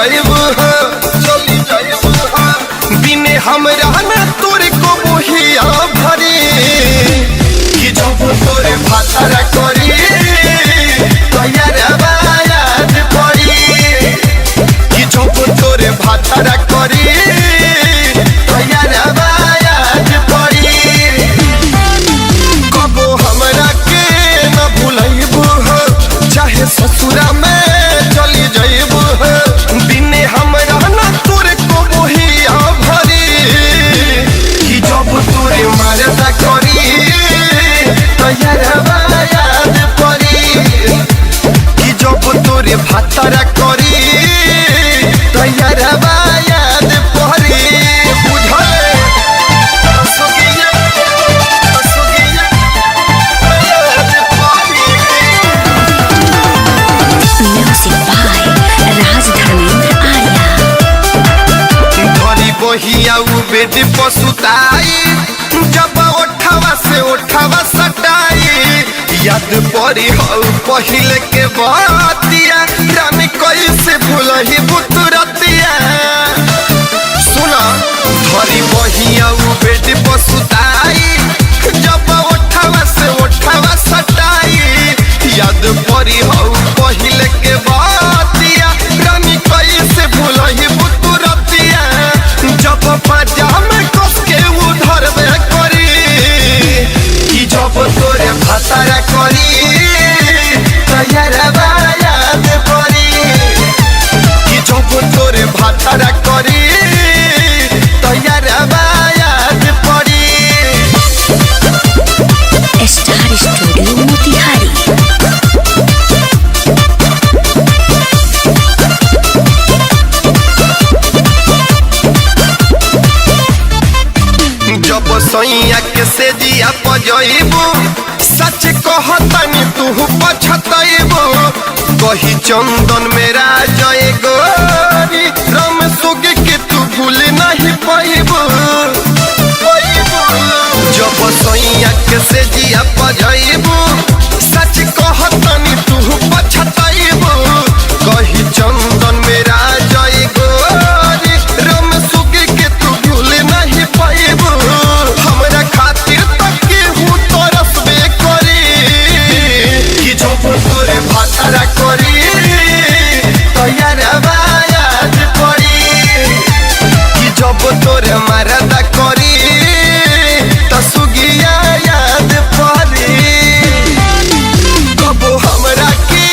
जाइबू बिने हमरा न तोरे को बोहिया भरी कि जब तोरे भातारा करी तैयार याद पड़ी कि जब तोरे भातारा करी तैयार याद पड़ी कबो हमरा के न भूलैबू चाहे ससुरा में चली जाइबू बिने हमरा न तोरे को बोहिया भरी कि जब तोरे मरदा करी तैयार याद पड़ी कि जब तोरे भातारा करी तैयार याद पड़ी बहिया बेड पसुताई जब ओठवा सटाई याद पड़ी हो पहिले के बातिया रानी कैसे भूलही बुतरतिया सुना धरी बहिया बेड पसुताई जब ओठवा सटाई याद पड़ी हो पहिले के बातिया रानी कैसे भूलही बुतरतिया जब पजामे कस के उधर में करी कि जब तोरे भातारा करी तैयार याद पड़ी कि जब तोरे भातारा करी तैयार याद पड़ी। Star studio Motihari. जब सैया के से जिया पजइबू सच कहतनी तू पछतइबू कही चंदन मेरा जय गोरी राम सुग के तू भूल नहीं पाइबू जब सैया के से जिया पजइबू सच कहतनी तू पछतइबू कही चंदन मेरा जय गोरी राम सुग के तू भूल नहीं पाइबू हमरा खातिर तक के हूँ तरसबे करी कि जब तोरे भातारा करी तैयार याद पड़ी कि जब तोरे मरदा करी त सुगिया याद पड़ी कबो हमरा के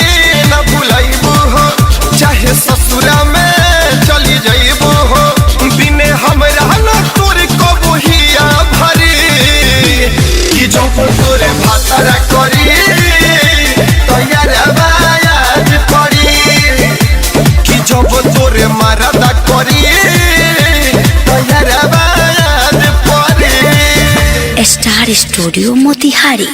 न भूलैबू चाहे ससुरा में चली जाइबू बिने हमरा न तोरे को बोहिया भरी कि जब तोरे भातारा करी तैयार याद पड़ी कि जब तोरे मरदा करी तैयार याद पड़ी। Star studio Motihari.